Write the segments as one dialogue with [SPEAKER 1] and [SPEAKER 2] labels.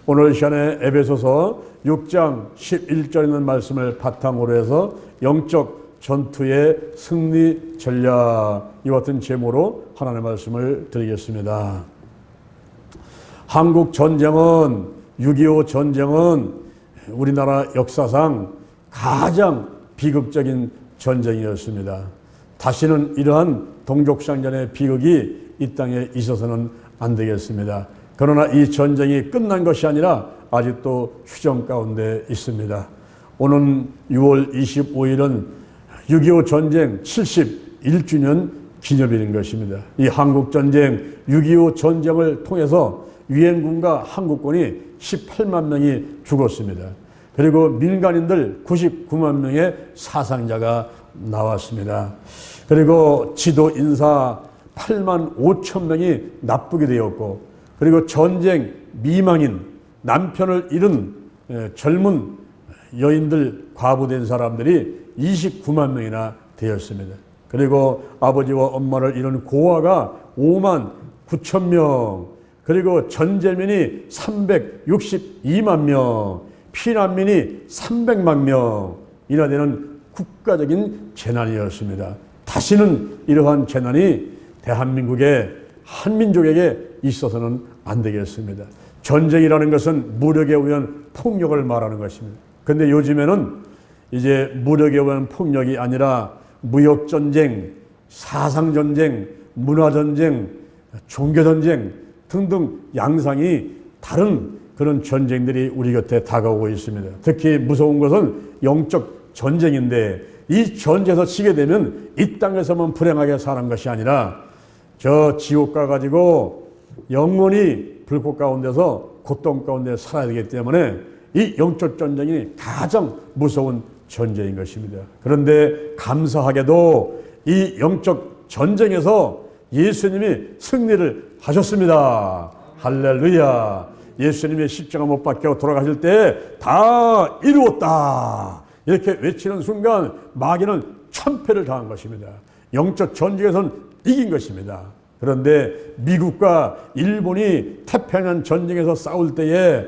[SPEAKER 1] 오늘 시간에 에베소서 6장 11절에 있는 말씀을 바탕으로 해서 영적 전투의 승리 전략, 이와 같은 제목으로 하나님의 말씀을 드리겠습니다. 한국 전쟁은, 6.25 전쟁은 우리나라 역사상 가장 비극적인 전쟁이었습니다. 다시는 이러한 동족상전의 비극이 이 땅에 있어서는 안 되겠습니다. 그러나 이 전쟁이 끝난 것이 아니라 아직도 휴전 가운데 있습니다. 오는 6월 25일은 6.25 전쟁 71주년 기념일인 것입니다. 이 한국전쟁, 6.25 전쟁을 통해서 유엔군과 한국군이 18만 명이 죽었습니다. 그리고 민간인들 99만 명의 사상자가 나왔습니다. 그리고 지도 인사 8만 5천 명이 나쁘게 되었고, 그리고 전쟁 미망인, 남편을 잃은 젊은 여인들, 과부된 사람들이 29만 명이나 되었습니다. 그리고 아버지와 엄마를 잃은 고아가 5만 9천 명, 그리고 전재민이 362만 명, 피난민이 300만 명이나 되는 국가적인 재난이었습니다. 다시는 이러한 재난이 대한민국의 한민족에게 있어서는 안 되겠습니다. 전쟁이라는 것은 무력에 의한 폭력을 말하는 것입니다. 그런데 요즘에는 이제 무력에 의한 폭력이 아니라 무역전쟁, 사상전쟁, 문화전쟁, 종교전쟁 등등 양상이 다른 그런 전쟁들이 우리 곁에 다가오고 있습니다. 특히 무서운 것은 영적 전쟁인데, 이 전쟁에서 지게 되면 이 땅에서만 불행하게 사는 것이 아니라 저 지옥 가가지고 영원히 불꽃 가운데서 고통 가운데 살아야 되기 때문에 이 영적 전쟁이 가장 무서운 전쟁인 것입니다. 그런데 감사하게도 이 영적 전쟁에서 예수님이 승리를 하셨습니다. 할렐루야. 예수님이 십자가 못 박혀 돌아가실 때 다 이루었다 이렇게 외치는 순간 마귀는 참패를 당한 것입니다. 영적 전쟁에서는 이긴 것입니다. 그런데 미국과 일본이 태평양 전쟁에서 싸울 때에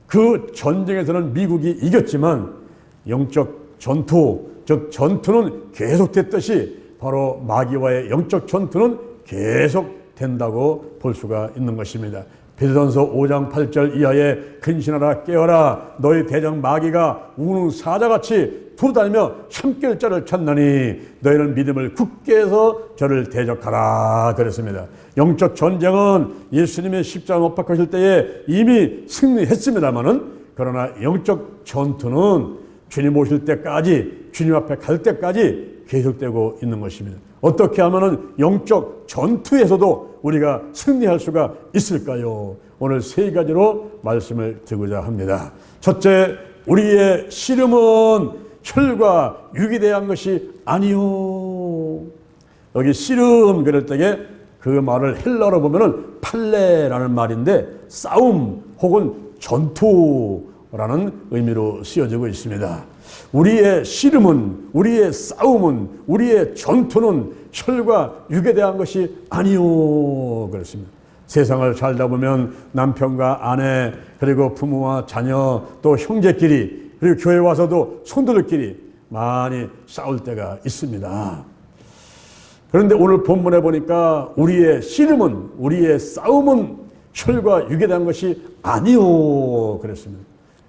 [SPEAKER 1] 그 전쟁에서는 미국이 이겼지만 영적 전투, 즉 전투는 계속됐듯이 바로 마귀와의 영적 전투는 계속 된다고 볼 수가 있는 것입니다. 베드로전서 5장 8절 이하에 근신하라 깨어라 너희 대적 마귀가 우는 사자같이 두루다니며 참길 자를 찾나니 너희는 믿음을 굳게 해서 저를 대적하라 그랬습니다. 영적 전쟁은 예수님의 십자가 못 박히실 때에 이미 승리했습니다마는, 그러나 영적 전투는 주님 오실 때까지, 주님 앞에 갈 때까지 계속되고 있는 것입니다. 어떻게 하면은 영적 전투에서도 우리가 승리할 수가 있을까요? 오늘 세 가지로 말씀을 드리고자 합니다. 첫째, 우리의 씨름은 혈과 육에 대한 것이 아니요. 여기 씨름 그럴 때에 그 말을 헬라어로 보면은 팔레라는 말인데 싸움 혹은 전투라는 의미로 쓰여지고 있습니다. 우리의 씨름은, 우리의 싸움은, 우리의 전투는 혈과 육에 대한 것이 아니요 그렇습니다. 세상을 살다 보면 남편과 아내, 그리고 부모와 자녀, 또 형제끼리, 그리고 교회 와서도 성도들끼리 많이 싸울 때가 있습니다. 그런데 오늘 본문에 보니까 우리의 씨름은, 우리의 싸움은 혈과 육에 대한 것이 아니요 그랬습니다.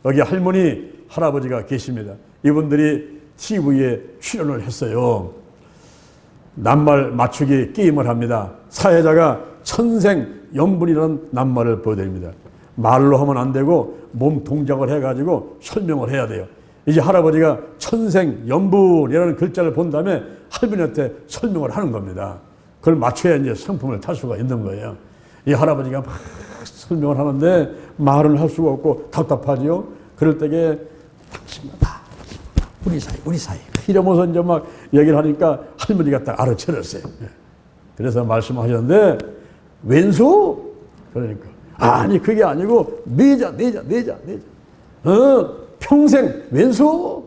[SPEAKER 1] 여기 할머니, 할아버지가 계십니다. 이분들이 TV에 출연을 했어요. 낱말 맞추기 게임을 합니다. 사회자가 천생연분이라는 낱말을 보여드립니다. 말로 하면 안 되고 몸 동작을 해가지고 설명을 해야 돼요. 이제 할아버지가 천생연분이라는 글자를 본 다음에 할머니한테 설명을 하는 겁니다. 그걸 맞춰야 이제 상품을 탈 수가 있는 거예요. 이 할아버지가 막 설명을 하는데 말을 할 수가 없고 답답하지요. 그럴 때에 당신마다 우리 사이 이러면서 이제 막 얘기를 하니까 할머니가 딱 알아채렸어요. 그래서 말씀하셨는데 왼수? 그러니까 아니 그게 아니고 내자 평생 왼수?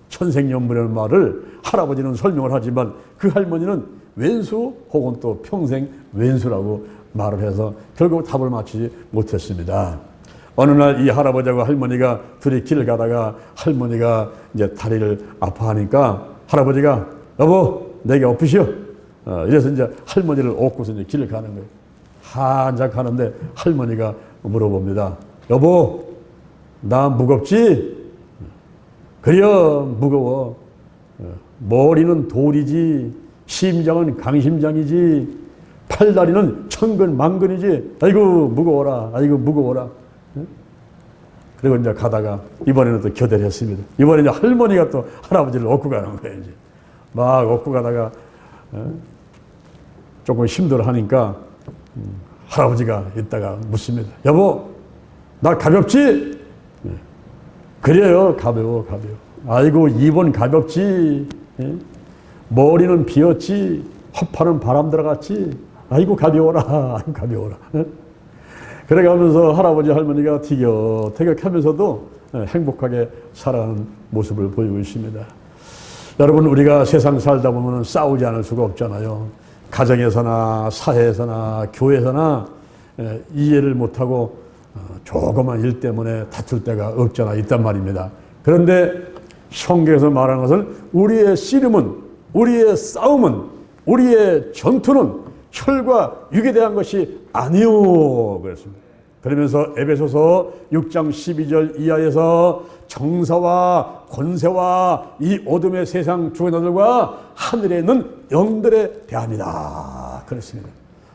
[SPEAKER 1] 천생연분이라는 말을 할아버지는 설명을 하지만 그 할머니는 왼수 혹은 또 평생 왼수라고 말을 해서 결국 답을 맞추지 못했습니다. 어느 날 이 할아버지하고 할머니가 둘이 길을 가다가 할머니가 이제 다리를 아파하니까 할아버지가 여보 내게 엎으시오. 이래서 이제 할머니를 업고서 이제 길을 가는 거예요. 한참 가는데 할머니가 물어봅니다. 여보 나 무겁지? 그려 무거워. 머리는 돌이지 심장은 강심장이지 팔다리는 천근만근이지 아이고 무거워라 아이고 무거워라. 그리고 이제 가다가 이번에는 또 교대를 했습니다. 이번에 이제 할머니가 또 할아버지를 업고 가는 거예요. 이제 막 업고 가다가 조금 힘들어 하니까 할아버지가 이따가 묻습니다. 여보 나 가볍지? 그래요 가벼워 가벼워. 아이고 입은 가볍지 머리는 비었지 허파는 바람 들어갔지 아이고 가벼워라 아이고 가벼워라. 그래가면서 할아버지 할머니가 티격태격하면서도 행복하게 살아가는 모습을 보이고 있습니다. 여러분 우리가 세상 살다 보면 싸우지 않을 수가 없잖아요. 가정에서나 사회에서나 교회에서나 이해를 못하고 조그만 일 때문에 다툴 때가 없잖아 있단 말입니다. 그런데 성경에서 말하는 것은 우리의 씨름은 우리의 싸움은 우리의 전투는 혈과 육에 대한 것이 아니요 그랬습니다. 그러면서 에베소서 6장 12절 이하에서 정사와 권세와 이 어둠의 세상 주관자들과 하늘에 있는 영들에 대합니다 그랬습니다.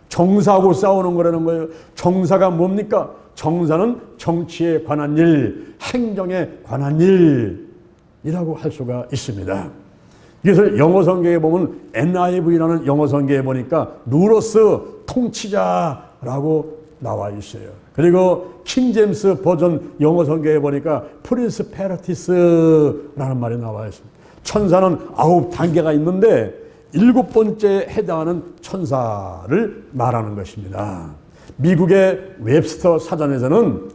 [SPEAKER 1] 정사하고 싸우는 거라는 거예요. 정사가 뭡니까? 정사는 정치에 관한 일, 행정에 관한 일이라고 할 수가 있습니다. 이것을 영어 성경에 보면 NIV라는 영어 성경에 보니까 누로스 통치자라고 나와 있어요. 그리고 킹제임스 버전 영어 성경에 보니까 프린스페라티스라는 말이 나와 있습니다. 천사는 9단계가 있는데 7번째에 해당하는 천사를 말하는 것입니다. 미국의 웹스터 사전에서는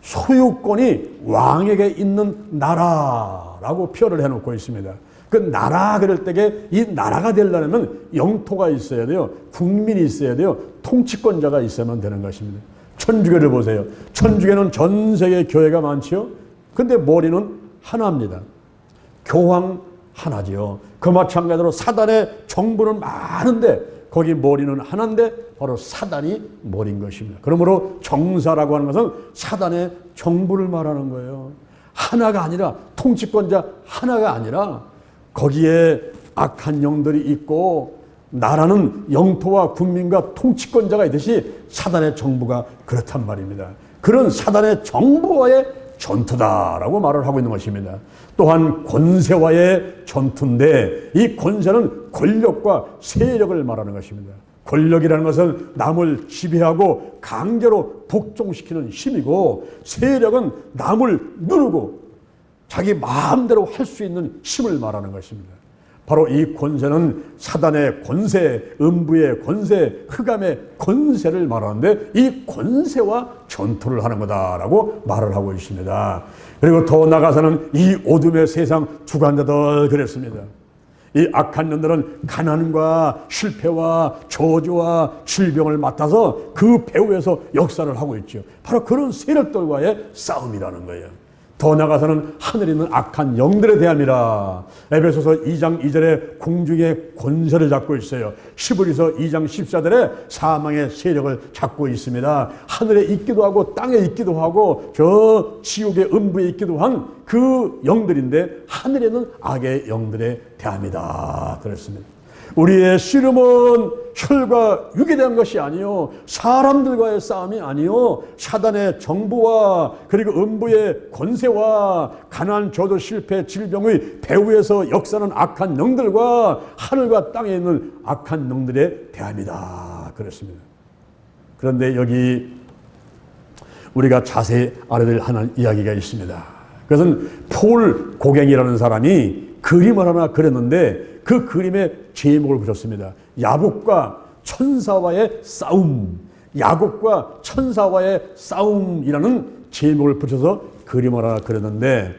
[SPEAKER 1] 소유권이 왕에게 있는 나라라고 표현을 해놓고 있습니다. 그 나라 그럴 때에 이 나라가 되려면 영토가 있어야 돼요. 국민이 있어야 돼요. 통치권자가 있어야만 되는 것입니다. 천주교를 보세요. 천주교는 전 세계 교회가 많지요. 근데 머리는 하나입니다. 교황 하나지요. 그 마찬가지로 사단의 정부는 많은데 거기 머리는 하나인데 바로 사단이 머리인 것입니다. 그러므로 정사라고 하는 것은 사단의 정부를 말하는 거예요. 하나가 아니라 통치권자 하나가 아니라 거기에 악한 영들이 있고 나라는 영토와 국민과 통치권자가 있듯이 사단의 정부가 그렇단 말입니다. 그런 사단의 정부와의 전투다라고 말을 하고 있는 것입니다. 또한 권세와의 전투인데 이 권세는 권력과 세력을 말하는 것입니다. 권력이라는 것은 남을 지배하고 강제로 복종시키는 힘이고 세력은 남을 누르고 자기 마음대로 할 수 있는 힘을 말하는 것입니다. 바로 이 권세는 사단의 권세, 음부의 권세, 흑암의 권세를 말하는데 이 권세와 전투를 하는 거다라고 말을 하고 있습니다. 그리고 더 나아가서는 이 어둠의 세상 주관자들 그랬습니다. 이 악한 년들은 가난과 실패와 저주와 질병을 맡아서 그 배후에서 역사를 하고 있죠. 바로 그런 세력들과의 싸움이라는 거예요. 더 나아가서는 하늘에 있는 악한 영들에 대함이라. 에베소서 2장 2절에 공중의 권세를 잡고 있어요. 시브리서 2장 14절에 사망의 세력을 잡고 있습니다. 하늘에 있기도 하고 땅에 있기도 하고 저 지옥의 음부에 있기도 한 그 영들인데 하늘에는 악의 영들에 대함이다 그랬습니다. 우리의 씨름은 혈과 육에 대한 것이 아니요 사람들과의 싸움이 아니요 사단의 정부와 그리고 음부의 권세와 가난, 저주, 실패, 질병의 배후에서 역사하는 악한 영들과 하늘과 땅에 있는 악한 영들에 대함이다 그랬습니다. 그런데 여기 우리가 자세히 알아야 될 하나의 이야기가 있습니다. 그것은 폴 고갱이라는 사람이 그림을 하나 그렸는데 그 그림의 제목을 붙였습니다. 야곱과 천사와의 싸움. 야곱과 천사와의 싸움이라는 제목을 붙여서 그림을 하나 그렸는데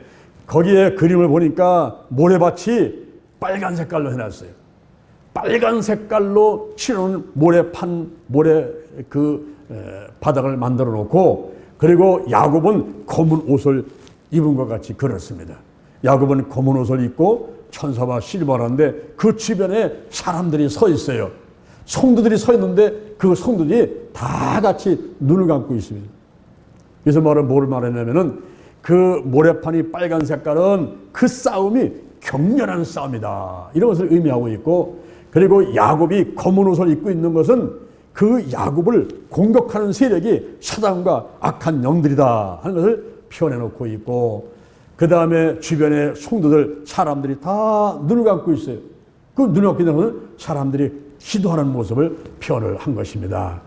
[SPEAKER 1] 거기에 그림을 보니까 모래밭이 빨간 색깔로 해놨어요. 빨간 색깔로 칠해놓은 모래 바닥을 만들어 놓고 그리고 야곱은 검은 옷을 입은 것 같이 그렇습니다. 야곱은 검은 옷을 입고 천사와 씨름하는데 그 주변에 사람들이 서 있어요. 성도들이 서 있는데 그 성도들이 다 같이 눈을 감고 있습니다. 그래서 뭘 말했냐면은 그 모래판이 빨간 색깔은 그 싸움이 격렬한 싸움이다, 이런 것을 의미하고 있고, 그리고 야곱이 검은 옷을 입고 있는 것은 그 야곱을 공격하는 세력이 사단과 악한 영들이다 하는 것을 표현해 놓고 있고, 그 다음에 주변의 성도들 사람들이 다 눈을 감고 있어요. 그 눈을 감고 있는 것은 사람들이 기도하는 모습을 표현을 한 것입니다.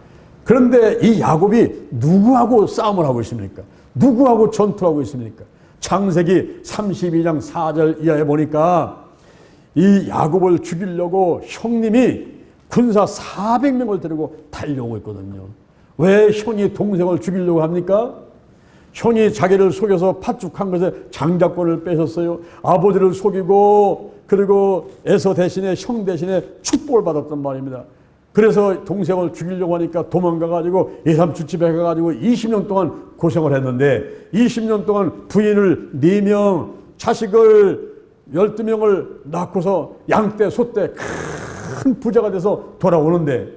[SPEAKER 1] 그런데 이 야곱이 누구하고 싸움을 하고 있습니까? 누구하고 전투를 하고 있습니까? 창세기 32장 4절 이하에 보니까 이 야곱을 죽이려고 형님이 군사 400명을 데리고 달려오고 있거든요. 왜 형이 동생을 죽이려고 합니까? 형이 자기를 속여서 파죽한 것에 장자권을 뺏었어요. 아버지를 속이고, 그리고 에서 대신에 형 대신에 축복을 받았단 말입니다. 그래서 동생을 죽이려고 하니까 도망가가지고 예삼촌집에 가가지고 20년 동안 고생을 했는데, 20년 동안 부인을 4명, 자식을 12명을 낳고서 양떼 소떼 큰 부자가 돼서 돌아오는데,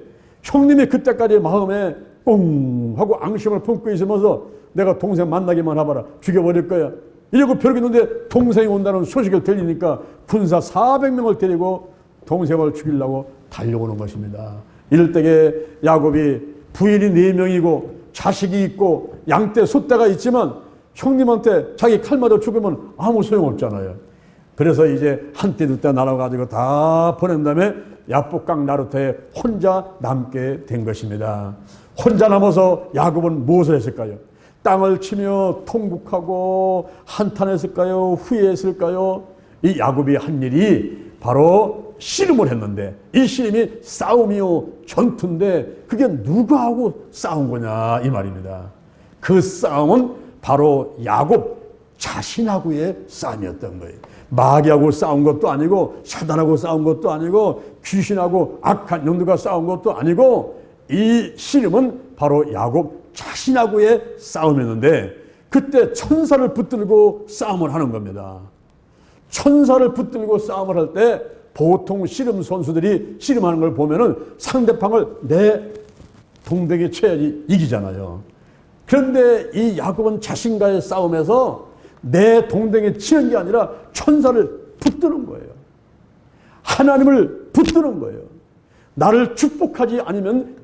[SPEAKER 1] 형님이 그때까지 마음에 꽁 하고 앙심을 품고 있으면서 내가 동생 만나기만 하봐라, 죽여버릴 거야, 이러고 벼르겠는데 동생이 온다는 소식을 들리니까 군사 400명을 데리고 동생을 죽이려고 달려오는 것입니다. 이럴 때에 야곱이 부인이 4명이고 자식이 있고 양떼 소떼가 있지만 형님한테 자기 칼 맞아 죽으면 아무 소용없잖아요. 그래서 이제 한때 두때 날아가지고 다 보낸 다음에 야복강 나루터에 혼자 남게 된 것입니다. 혼자 남아서 야곱은 무엇을 했을까요? 땅을 치며 통곡하고 한탄했을까요? 후회했을까요? 이 야곱이 한 일이 바로 씨름을 했는데, 이 씨름이 싸움이요 전투인데 그게 누구하고 싸운 거냐 이 말입니다. 그 싸움은 바로 야곱 자신하고의 싸움이었던 거예요. 마귀하고 싸운 것도 아니고 사단하고 싸운 것도 아니고 귀신하고 악한 영들과 싸운 것도 아니고, 이 씨름은 바로 야곱 자신하고의 싸움이었는데, 그때 천사를 붙들고 싸움을 하는 겁니다. 천사를 붙들고 싸움을 할 때 보통 씨름 선수들이 씨름하는 걸 보면은 상대방을 내 동댕이에 쳐야지 이기잖아요. 그런데 이 야곱은 자신과의 싸움에서 내 동댕이에 치는 게 아니라 천사를 붙드는 거예요. 하나님을 붙드는 거예요. 나를 축복하지 않으면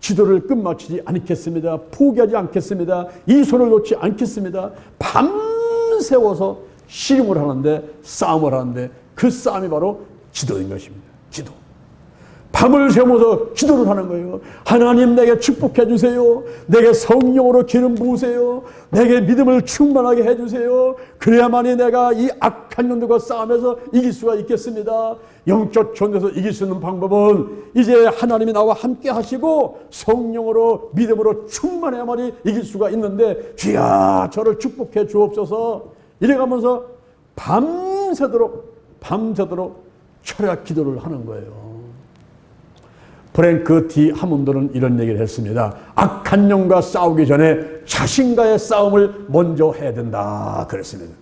[SPEAKER 1] 기도를 끝마치지 않겠습니다. 포기하지 않겠습니다. 이 손을 놓지 않겠습니다. 밤새워서 씨름을 하는데, 싸움을 하는데, 그 싸움이 바로 기도인 것입니다. 기도. 밤을 새우면서 기도를 하는 거예요. 하나님, 내게 축복해 주세요. 내게 성령으로 기름 부으세요. 내게 믿음을 충만하게 해주세요. 그래야만이 내가 이 악한 놈들과 싸움에서 이길 수가 있겠습니다. 영적 전투에서 이길 수 있는 방법은 이제 하나님이 나와 함께 하시고 성령으로 믿음으로 충만해야만이 이길 수가 있는데, 주야 저를 축복해 주옵소서, 이래가면서 밤새도록 철야 기도를 하는 거예요. 프랭크 D 하몬드는 이런 얘기를 했습니다. 악한 영과 싸우기 전에 자신과의 싸움을 먼저 해야 된다 그랬습니다.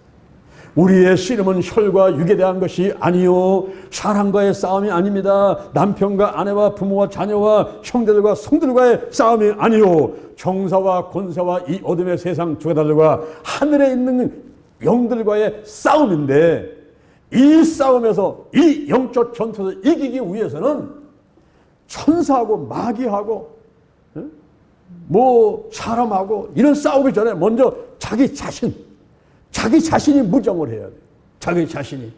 [SPEAKER 1] 우리의 씨름은 혈과 육에 대한 것이 아니요, 사람과의 싸움이 아닙니다. 남편과 아내와 부모와 자녀와 형제들과 성들과의 싸움이 아니요, 정사와 권세와 이 어둠의 세상 주관자들과 하늘에 있는 영들과의 싸움인데, 이 싸움에서, 이 영적 전투에서 이기기 위해서는 천사하고 마귀하고 뭐 사람하고 이런 싸우기 전에 먼저 자기 자신이 무장을 해야 돼. 자기 자신이.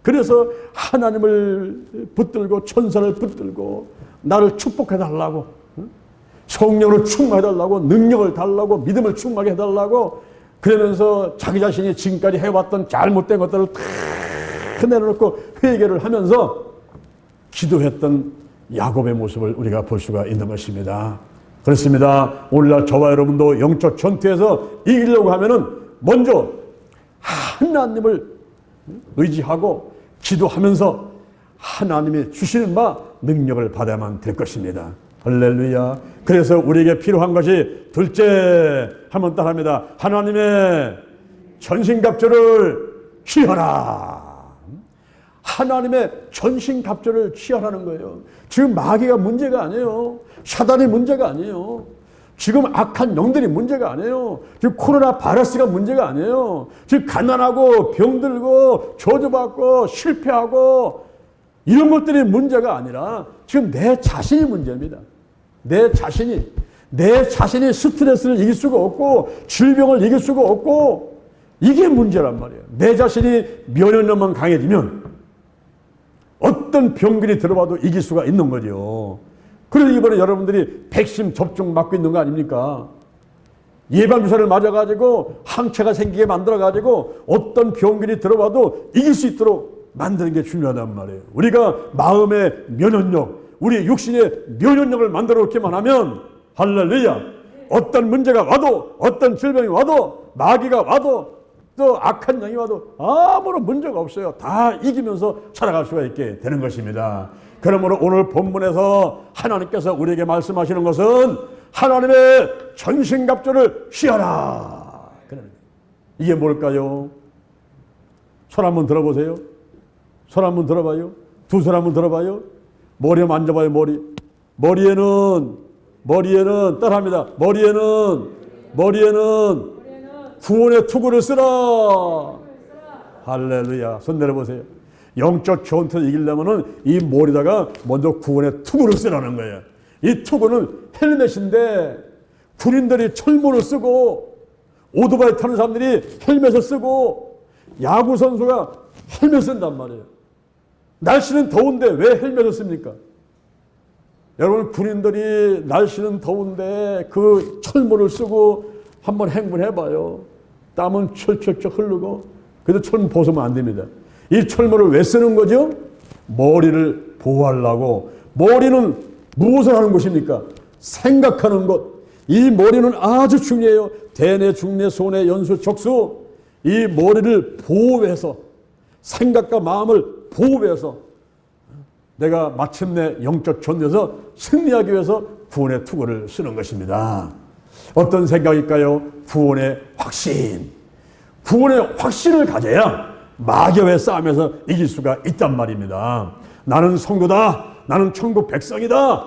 [SPEAKER 1] 그래서 하나님을 붙들고 천사를 붙들고 나를 축복해 달라고, 성령을 충만해 달라고, 능력을 달라고, 믿음을 충만하게 해달라고, 그러면서 자기 자신이 지금까지 해왔던 잘못된 것들을 다 내려놓고 회개를 하면서 기도했던 야곱의 모습을 우리가 볼 수가 있는 것입니다. 그렇습니다. 오늘날 저와 여러분도 영적 전투에서 이기려고 하면은 먼저 하나님을 의지하고 기도하면서 하나님이 주시는 바 능력을 받아야만 될 것입니다. 할렐루야. 그래서 우리에게 필요한 것이 둘째, 한번 따라합니다. 하나님의 전신갑주를 취하라. 하나님의 전신갑주를 취하라는 거예요. 지금 마귀가 문제가 아니에요. 사단이 문제가 아니에요. 지금 악한 영들이 문제가 아니에요. 지금 코로나 바이러스가 문제가 아니에요. 지금 가난하고 병들고 저주받고 실패하고 이런 것들이 문제가 아니라 지금 내 자신이 문제입니다. 내 자신이 스트레스를 이길 수가 없고 질병을 이길 수가 없고 이게 문제란 말이에요. 내 자신이 면역력만 강해지면 어떤 병균이 들어와도 이길 수가 있는 거죠. 그래서 이번에 여러분들이 백신 접종 맞고 있는 거 아닙니까? 예방주사를 맞아가지고 항체가 생기게 만들어가지고 어떤 병균이 들어와도 이길 수 있도록 만드는 게 중요하단 말이에요. 우리가 마음의 면역력, 우리 육신의 면역력을 만들어 놓기만 하면 할렐루야, 어떤 문제가 와도 어떤 질병이 와도 마귀가 와도 또 악한 영이 와도 아무런 문제가 없어요. 다 이기면서 살아갈 수가 있게 되는 것입니다. 그러므로 오늘 본문에서 하나님께서 우리에게 말씀하시는 것은 하나님의 전신갑주를 취하라. 이게 뭘까요? 손 한번 들어보세요. 손 한번 들어봐요. 두 손 한번 들어봐요. 머리 한번 만져봐요. 머리에는 따라합니다. 머리에는 구원의 투구를 쓰라. 할렐루야. 손 내려보세요. 영적 전투를 이기려면은 이 머리다가 먼저 구원의 투구를 쓰라는 거예요. 이 투구는 헬멧인데 군인들이 철모를 쓰고 오토바이 타는 사람들이 헬멧을 쓰고 야구 선수가 헬멧을 쓴단 말이에요. 날씨는 더운데 왜 헬멧을 씁니까? 여러분, 군인들이 날씨는 더운데 그 철모를 쓰고 한번 행군해봐요. 땀은 철철철 흐르고 그래도 철모 벗으면 안 됩니다. 이 철모를 왜 쓰는 거죠? 머리를 보호하려고. 머리는 무엇을 하는 것입니까? 생각하는 것. 이 머리는 아주 중요해요. 대뇌, 중뇌, 소뇌, 연수, 척수. 이 머리를 보호해서 생각과 마음을 보호해서 내가 마침내 영적 전투에서 승리하기 위해서 구원의 투구를 쓰는 것입니다. 어떤 생각일까요? 구원의 확신. 구원의 확신을 가져야 마귀와의 싸움에서 이길 수가 있단 말입니다. 나는 성도다. 나는 천국 백성이다.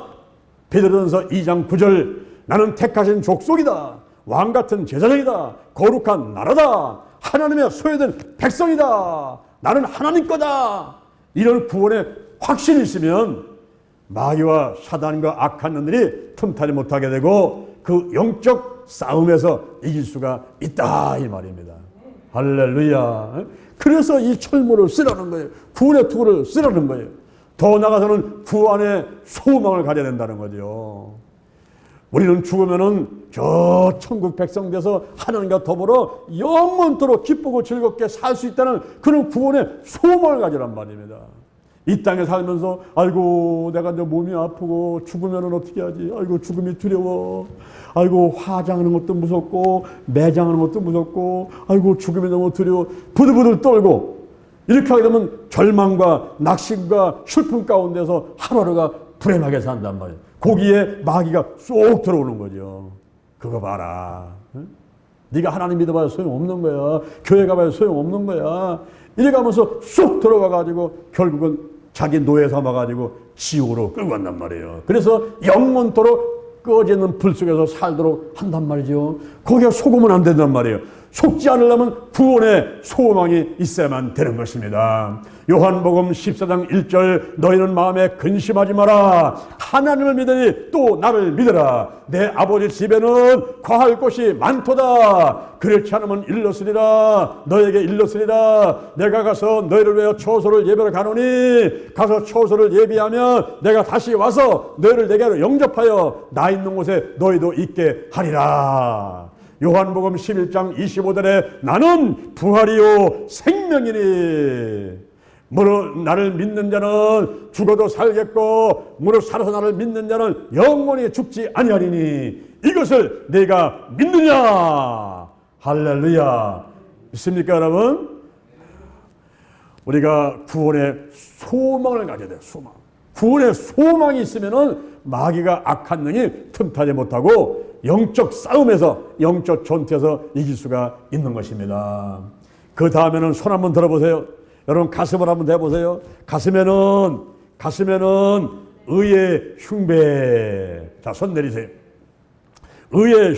[SPEAKER 1] 베드로전서 2장 9절. 나는 택하신 족속이다. 왕같은 제사장이다. 거룩한 나라다. 하나님의 소유된 백성이다. 나는 하나님 거다. 이런 구원의 확신이 있으면 마귀와 사단과 악한 놈들이 틈타지 못하게 되고 그 영적 싸움에서 이길 수가 있다 이 말입니다. 할렐루야. 그래서 이 철모를 쓰라는 거예요. 구원의 투구를 쓰라는 거예요. 더 나아가서는 구원의 소망을 가져야 된다는 거죠. 우리는 죽으면은 저 천국 백성 돼서 하나님과 더불어 영원토록 기쁘고 즐겁게 살 수 있다는 그런 구원의 소망을 가지란 말입니다. 이 땅에 살면서 아이고 내가 내 몸이 아프고 죽으면은 어떻게 하지? 아이고 죽음이 두려워. 아이고 화장하는 것도 무섭고 매장하는 것도 무섭고 아이고 죽음이 너무 두려워. 부들부들 떨고 이렇게 하게 되면 절망과 낙심과 슬픔 가운데서 하루하루가 불행하게 산단 말이에요. 거기에 마귀가 쏙 들어오는 거죠. 그거 봐라. 응? 네가 하나님 믿어봐야 소용없는 거야. 교회 가봐야 소용없는 거야. 이래 가면서 쏙 들어가가지고 결국은 자기 노예 삼아가지고 지옥으로 끌고 간단 말이에요. 그래서 영원토록 꺼지지 않는 불 속에서 살도록 한단 말이죠. 거기에 속으면 안 된단 말이에요. 속지 않으려면 구원의 소망이 있어야만 되는 것입니다. 요한복음 14장 1절 너희는 마음에 근심하지 마라. 하나님을 믿으니 또 나를 믿으라. 내 아버지 집에는 거할 곳이 많도다. 그렇지 않으면 일렀으리라. 너에게 일렀으리라. 내가 가서 너희를 위하여 처소를 예배하러 가노니 가서 처소를 예비하면 내가 다시 와서 너희를 내게로 영접하여 나 있는 곳에 너희도 있게 하리라. 요한복음 11장 25절에 나는 부활이요 생명이니 무릇 나를 믿는 자는 죽어도 살겠고 무릇 살아서 나를 믿는 자는 영원히 죽지 아니하리니 이것을 내가 믿느냐. 할렐루야. 믿습니까 여러분? 우리가 구원의 소망을 가져야 돼요. 소망. 구원의 소망이 있으면은 마귀가 악한 능이 틈타지 못하고 영적 싸움에서, 영적 전투에서 이길 수가 있는 것입니다. 그 다음에는 손 한번 들어보세요. 여러분 가슴을 한번 대보세요. 가슴에는 의의 흉배. 자, 손 내리세요. 의의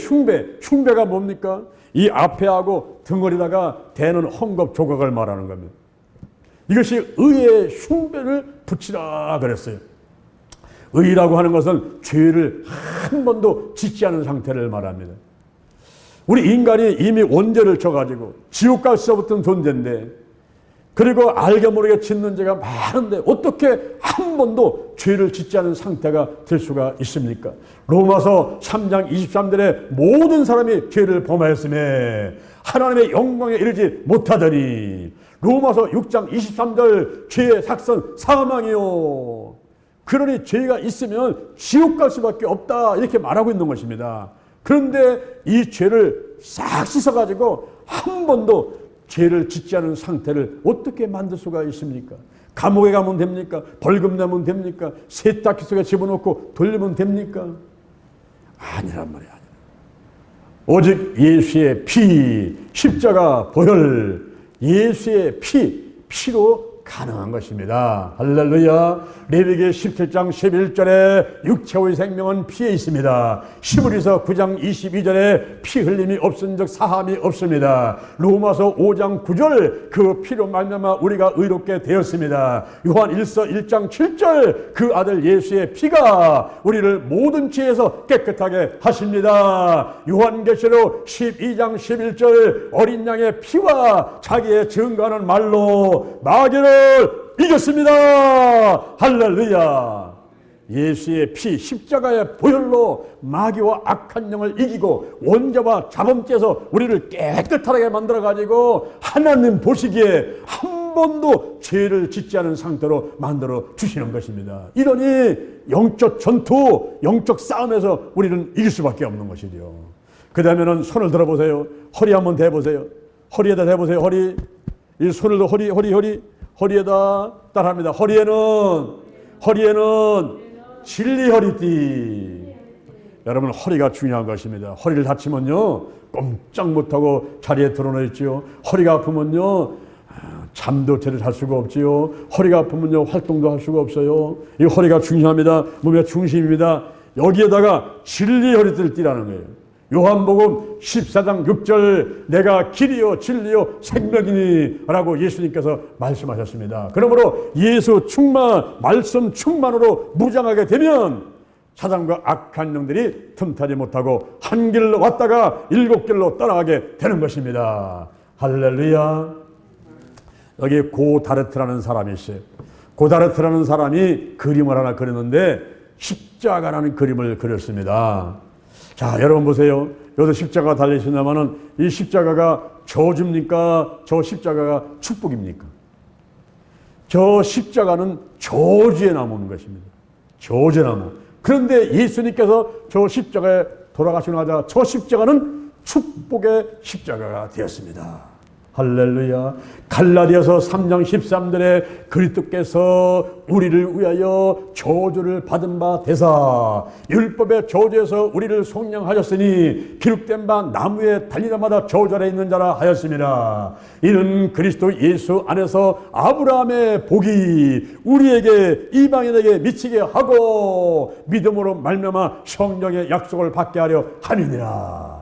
[SPEAKER 1] 흉배가 뭡니까? 이 앞에하고 등허리다가 대는 헝겊 조각을 말하는 겁니다. 이것이 의의 흉배를 붙이라 그랬어요. 의라고 하는 것은 죄를 한 번도 짓지 않은 상태를 말합니다. 우리 인간이 이미 원죄를 져가지고 지옥 갈 수 없던 존재인데, 그리고 알게 모르게 짓는 죄가 많은데 어떻게 한 번도 죄를 짓지 않은 상태가 될 수가 있습니까? 로마서 3장 23절에 모든 사람이 죄를 범하였음에 하나님의 영광에 이르지 못하더니, 로마서 6장 23절 죄의 삭선 사망이요, 그러니 죄가 있으면 지옥 갈 수밖에 없다, 이렇게 말하고 있는 것입니다. 그런데 이 죄를 싹 씻어가지고 한 번도 죄를 짓지 않은 상태를 어떻게 만들 수가 있습니까? 감옥에 가면 됩니까? 벌금 내면 됩니까? 세탁기 속에 집어넣고 돌리면 됩니까? 아니란 말이야. 오직 예수의 피, 십자가 보혈, 예수의 피로 가능한 것입니다. 할렐루야. 레위기 17장 11절에 육체의 생명은 피에 있습니다. 히브리서 9장 22절에 피 흘림이 없은즉 사함이 없습니다. 로마서 5장 9절 그 피로 말미암아 우리가 의롭게 되었습니다. 요한 1서 1장 7절 그 아들 예수의 피가 우리를 모든 죄에서 깨끗하게 하십니다. 요한계시록 12장 11절 어린 양의 피와 자기의 증거하는 말로 마귀를 이겼습니다. 할렐루야. 예수의 피, 십자가의 보혈로 마귀와 악한 영을 이기고 원죄와 자범죄에서 우리를 깨끗하게 만들어가지고 하나님 보시기에 한 번도 죄를 짓지 않은 상태로 만들어 주시는 것입니다. 이러니 영적 전투, 영적 싸움에서 우리는 이길 수밖에 없는 것이죠. 그 다음에는 손을 들어보세요. 허리 한번 대보세요. 허리에다 대보세요. 허리. 이 손을 허리에다 따라합니다. 허리에는 진리 허리띠. 여러분, 허리가 중요한 것입니다. 허리를 다치면요 꼼짝 못하고 자리에 드러나 있지요. 허리가 아프면요 잠도 제대로 잘 수가 없지요. 허리가 아프면요 활동도 할 수가 없어요. 이 허리가 중요합니다. 몸의 중심입니다. 여기에다가 진리 허리띠를 띠라는 거예요. 요한복음 14장 6절 내가 길이요 진리요 생명이니 라고 예수님께서 말씀하셨습니다. 그러므로 예수 충만, 말씀 충만으로 무장하게 되면 사단과 악한 영들이 틈타지 못하고 한 길로 왔다가 일곱 길로 떠나가게 되는 것입니다. 할렐루야. 여기 고다르트라는 사람이 있어요. 고다르트라는 사람이 그림을 하나 그렸는데 십자가라는 그림을 그렸습니다. 자, 여러분 보세요. 여기서 십자가 달리신다면은 이 십자가가 저주입니까? 저 십자가가 축복입니까? 저 십자가는 저주의 나무인 것입니다. 저주의 나무. 그런데 예수님께서 저 십자가에 돌아가시고 나자 저 십자가는 축복의 십자가가 되었습니다. 할렐루야. 갈라디아서 3장 13절에 그리스도께서 우리를 위하여 저주를 받은 바 되사 율법의 저주에서 우리를 속량하셨으니 기록된 바 나무에 달리다마다 저주하여 있는 자라 하였습니다. 이는 그리스도 예수 안에서 아브라함의 복이 우리에게 이방인에게 미치게 하고 믿음으로 말미암아 성령의 약속을 받게 하려 함이니라.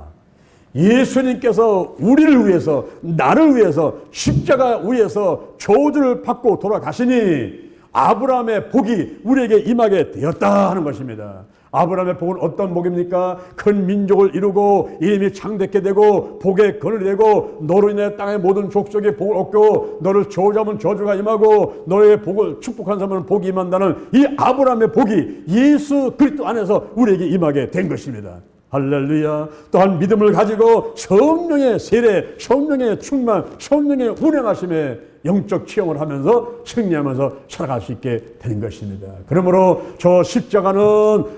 [SPEAKER 1] 예수님께서 우리를 위해서, 나를 위해서 십자가 위에서 저주를 받고 돌아가시니 아브라함의 복이 우리에게 임하게 되었다 하는 것입니다. 아브라함의 복은 어떤 복입니까? 큰 민족을 이루고 이름이 창대케 되고 복의 근을 내고 너로 인해 땅의 모든 족속의 복을 얻고 너를 저주하면 저주가 임하고 너의 복을 축복한 사람은 복이 임한다는 이 아브라함의 복이 예수 그리스도 안에서 우리에게 임하게 된 것입니다. 할렐루야. 또한 믿음을 가지고 성령의 세례, 성령의 충만, 성령의 운행하심에 영적 체험을 하면서 승리하면서 살아갈 수 있게 되는 것입니다. 그러므로 저 십자가는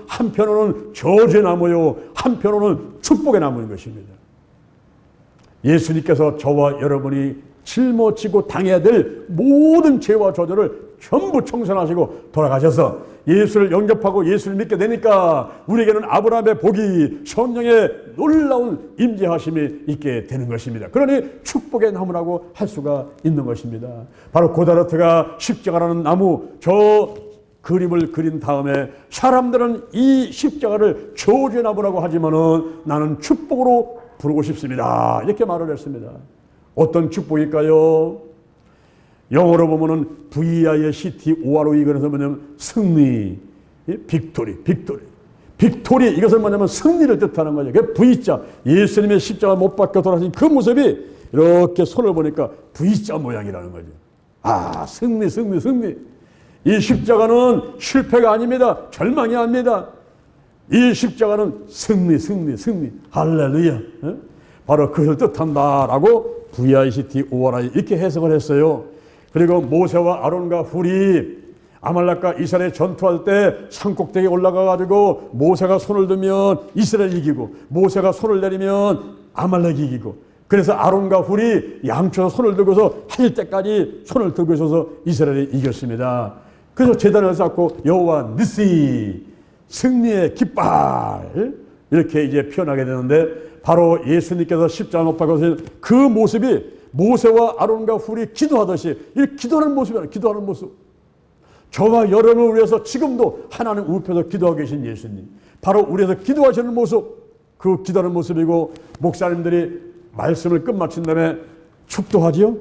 [SPEAKER 1] 한편으로는 저주의 나무요, 한편으로는 축복의 나무인 것입니다. 예수님께서 저와 여러분이 짊어지고 당해야 될 모든 죄와 저주를 전부 청산하시고 돌아가셔서 예수를 영접하고 예수를 믿게 되니까 우리에게는 아브라함의 복이 성령의 놀라운 임재하심이 있게 되는 것입니다. 그러니 축복의 나무라고 할 수가 있는 것입니다. 바로 고다르트가 십자가라는 나무, 저 그림을 그린 다음에 사람들은 이 십자가를 저주의 나무라고 하지만은 나는 축복으로 부르고 싶습니다, 이렇게 말을 했습니다. 어떤 축복일까요? 영어로 보면은 VICTORE, 이거는 뭐냐면 승리, 빅토리. 이것은 뭐냐면 승리를 뜻하는 거죠. 그 V자, 예수님의 십자가 못 박혀 돌아가신 그 모습이 이렇게 손을 보니까 V자 모양이라는 거죠. 아, 승리. 이 십자가는 실패가 아닙니다. 절망이 아닙니다. 이 십자가는 승리. 할렐루야. 바로 그것을 뜻한다라고 VICTORE 이렇게 해석을 했어요. 그리고 모세와 아론과 훌이 아말렉과 이스라엘 전투할 때 산꼭대기에 올라가가지고 모세가 손을 들면 이스라엘이 이기고 모세가 손을 내리면 아말렉이 이기고, 그래서 아론과 훌이 양쪽에서 손을 들고서 해질 때까지 손을 들고 있어서 이스라엘이 이겼습니다. 그래서 제단을 쌓고 여호와 니시, 승리의 깃발, 이렇게 이제 표현하게 되는데, 바로 예수님께서 십자가 못 박으신 그 모습이 모세와 아론과 훌이 기도하듯이 이 기도하는 모습이에요. 기도하는 모습. 저와 여러분을 위해서 지금도 하나님 우편에서 기도하고 계신 예수님, 바로 우리에서 기도하시는 모습, 그 기도하는 모습이고, 목사님들이 말씀을 끝마친 다음에 축도하지요,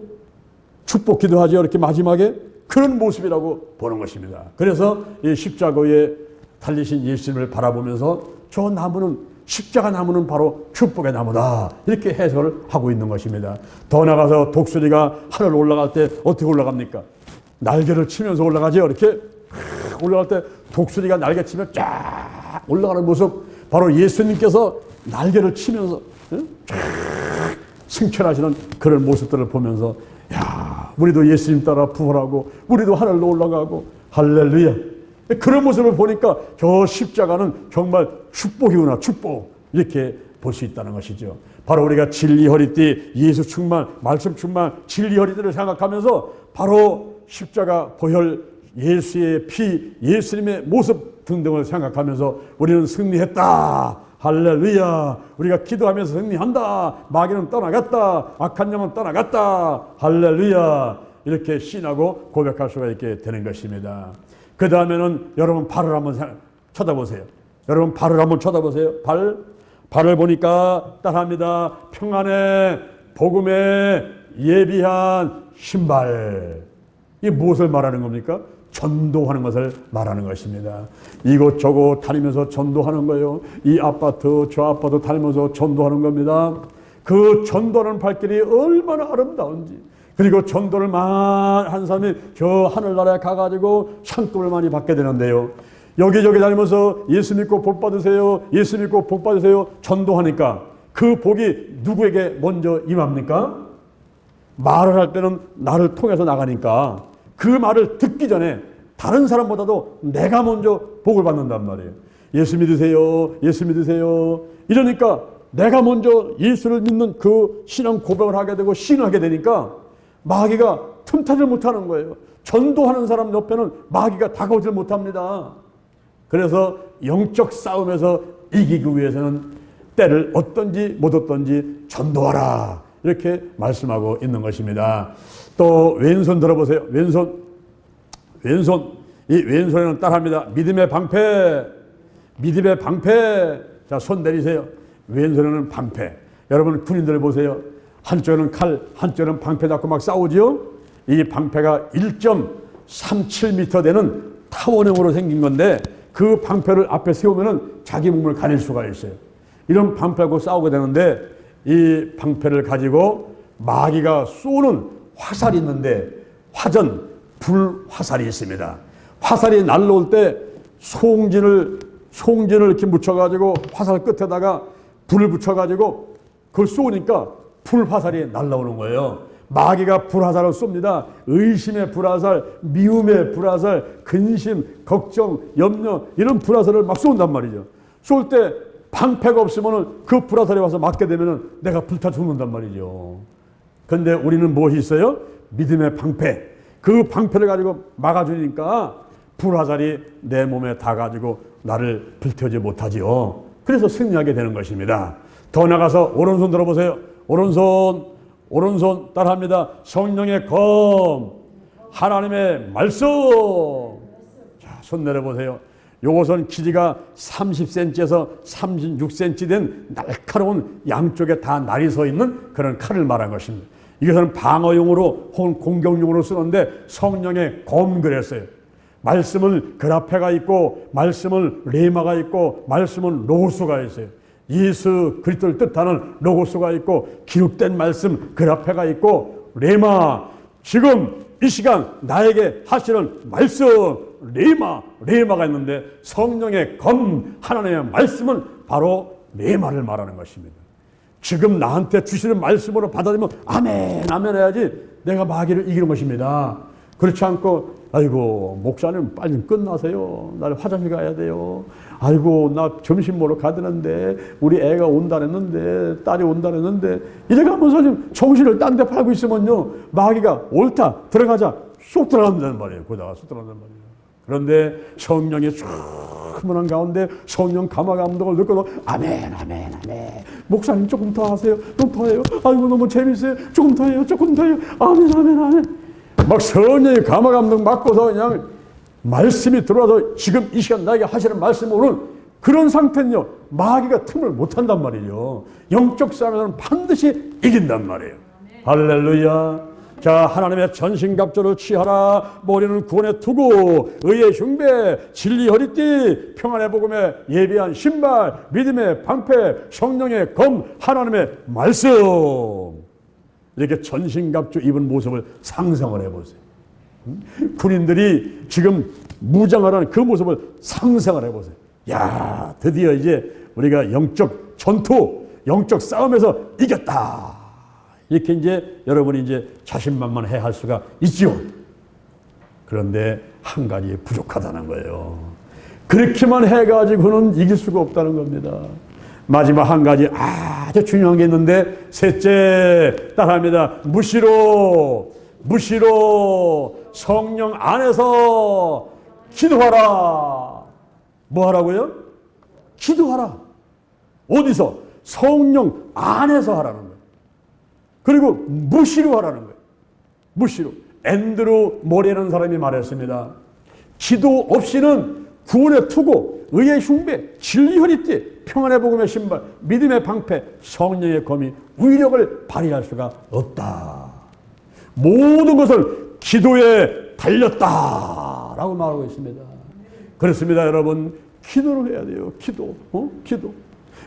[SPEAKER 1] 축복 기도하지요, 이렇게 마지막에 그런 모습이라고 보는 것입니다. 그래서 이 십자가에 달리신 예수님을 바라보면서 저 나무는, 십자가 나무는 바로 축복의 나무다, 이렇게 해석을 하고 있는 것입니다. 더 나가서 독수리가 하늘 올라갈 때 어떻게 올라갑니까? 날개를 치면서 올라가죠. 이렇게 올라갈 때 독수리가 날개 치면 쫙 올라가는 모습, 바로 예수님께서 날개를 치면서 쫙 승천하시는 그런 모습들을 보면서, 야, 우리도 예수님 따라 부활하고 우리도 하늘로 올라가고, 할렐루야. 그런 모습을 보니까 저 십자가는 정말 축복이구나, 축복, 이렇게 볼 수 있다는 것이죠. 바로 우리가 진리 허리띠, 예수 충만, 말씀 충만, 진리 허리띠를 생각하면서 바로 십자가 보혈, 예수의 피, 예수님의 모습 등등을 생각하면서 우리는 승리했다, 할렐루야. 우리가 기도하면서 승리한다, 마귀는 떠나갔다, 악한 영은 떠나갔다, 할렐루야. 이렇게 신하고 고백할 수가 있게 되는 것입니다. 그 다음에는 여러분 발을 한번 쳐다보세요. 여러분 발을 한번 쳐다보세요. 발을 보니까 따라합니다. 평안의 복음에 예비한 신발. 이게 무엇을 말하는 겁니까? 전도하는 것을 말하는 것입니다. 이곳저곳 다니면서 전도하는 거예요. 이 아파트 저 아파트 다니면서 전도하는 겁니다. 그 전도하는 발길이 얼마나 아름다운지, 그리고 전도를 한 사람이 저 하늘나라에 가가지고 상급을 많이 받게 되는데요. 여기저기 다니면서 예수 믿고 복 받으세요, 예수 믿고 복 받으세요 전도하니까 그 복이 누구에게 먼저 임합니까? 말을 할 때는 나를 통해서 나가니까 그 말을 듣기 전에 다른 사람보다도 내가 먼저 복을 받는단 말이에요. 예수 믿으세요, 예수 믿으세요. 이러니까 내가 먼저 예수를 믿는 그 신앙 고백을 하게 되고 신하게 되니까 마귀가 틈타질 못하는 거예요. 전도하는 사람 옆에는 마귀가 다가오질 못합니다. 그래서 영적 싸움에서 이기기 위해서는 때를 얻든지 못 얻든지 전도하라, 이렇게 말씀하고 있는 것입니다. 또 왼손 들어보세요. 왼손. 이 왼손에는 따라합니다. 믿음의 방패. 자, 손 내리세요. 왼손에는 방패. 여러분 군인들 보세요. 한쪽에는 칼, 한쪽에는 방패 잡고 막 싸우지요. 이 방패가 1.37m 되는 타원형으로 생긴 건데, 그 방패를 앞에 세우면은 자기 몸을 가릴 수가 있어요. 이런 방패하고 싸우게 되는데, 이 방패를 가지고 마귀가 쏘는 화살이 있는데, 화전, 불화살이 있습니다. 화살이 날라올 때 송진을 이렇게 묻혀가지고 화살 끝에다가 불을 붙여가지고 그걸 쏘니까 불화살이 날라오는 거예요. 마귀가 불화살을 쏩니다. 의심의 불화살, 미움의 불화살, 근심, 걱정, 염려, 이런 불화살을 막 쏜단 말이죠. 쏠 때 방패가 없으면 그 불화살이 와서 맞게 되면 내가 불타 죽는단 말이죠. 그런데 우리는 무엇이 있어요? 믿음의 방패. 그 방패를 가지고 막아주니까 불화살이 내 몸에 닿아가지고 나를 불태우지 못하지요. 그래서 승리하게 되는 것입니다. 더 나가서 오른손 들어보세요. 오른손 따라합니다. 성령의 검, 하나님의 말씀. 자, 손 내려보세요. 요것은 길이가 30cm에서 36cm 된 날카로운 양쪽에 다 날이 서 있는 그런 칼을 말한 것입니다. 이것은 방어용으로 혹은 공격용으로 쓰는데 성령의 검 그랬어요. 말씀은 그라페가 있고 말씀은 레마가 있고 말씀은 로고스가 있어요. 예수 그리스도를 뜻하는 로고스가 있고 기록된 말씀 그라페가 있고 레마, 지금 이 시간 나에게 하시는 말씀 레마가 있는데 성령의 검 하나님의 말씀은 바로 레마를 말하는 것입니다. 지금 나한테 주시는 말씀으로 받아들이면 아멘 해야지 내가 마귀를 이기는 것입니다. 그렇지 않고 아이고 목사님 빨리 좀 끝나세요. 나 화장실 가야 돼요. 아이고 나 점심 먹으러 가야 되는데 우리 애가 온다 그랬는데 딸이 온다 그랬는데 이래가면서 지금 정신을 딴 데 팔고 있으면요 마귀가 옳다 들어가자 쏙 들어간다는 말이에요. 거기다가 쏙 들어간다는 말이에요. 그런데 성령의 충만한 가운데 성령 감화 감동을 느껴도 아멘 목사님 조금 더 하세요. 좀 더 해요. 아이고 너무 재밌어요. 조금 더 해요. 아멘 막 성령의 감화 감동 받고서 그냥 말씀이 들어와서 지금 이 시간 나에게 하시는 말씀으로는 그런 상태는요 마귀가 틈을 못한단 말이에요. 영적 싸움에서는 반드시 이긴단 말이에요. 할렐루야. 자, 하나님의 전신갑주를 취하라. 머리는 구원에 두고 의의 흉배, 진리 허리띠, 평안의 복음에 예비한 신발, 믿음의 방패, 성령의 검, 하나님의 말씀. 이렇게 전신갑주 입은 모습을 상상을 해보세요. 군인들이 지금 무장하라는 그 모습을 상상을 해보세요. 야, 드디어 이제 우리가 영적 전투, 영적 싸움에서 이겼다. 이렇게 이제 여러분이 이제 자신만만해 할 수가 있죠. 그런데 한 가지 부족하다는 거예요. 그렇게만 해가지고는 이길 수가 없다는 겁니다. 마지막 한 가지 아주 중요한 게 있는데 셋째 따라합니다. 무시로 성령 안에서 기도하라. 뭐 하라고요? 기도하라. 어디서? 성령 안에서 하라는 거예요. 그리고 무시로 하라는 거예요. 무시로. 앤드루 모레라는 사람이 말했습니다. 기도 없이는 구원의 투구, 의의 흉배, 진리 허리띠, 평안의 복음의 신발, 믿음의 방패, 성령의 검이 위력을 발휘할 수가 없다. 모든 것을 기도에 달렸다라고 말하고 있습니다. 그렇습니다, 여러분. 기도를 해야 돼요. 기도.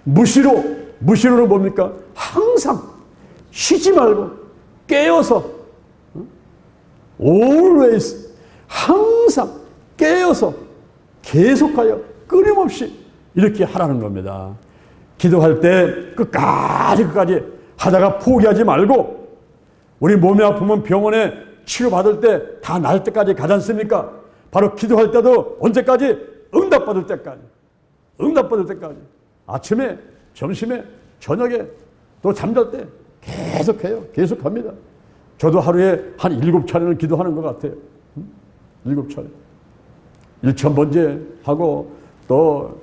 [SPEAKER 1] 무시로는 뭡니까? 항상 쉬지 말고 깨어서 always 항상 깨어서 계속하여 끊임없이 이렇게 하라는 겁니다. 기도할 때 끝까지 하다가 포기하지 말고 우리 몸이 아프면 병원에 치료받을 때 다 나을 때까지 가지 않습니까? 바로 기도할 때도 언제까지? 응답받을 때까지. 아침에, 점심에, 저녁에 또 잠잘 때 계속해요. 계속합니다. 저도 하루에 한 7차례는 기도하는 것 같아요. 7차례. 1000번째 하고 또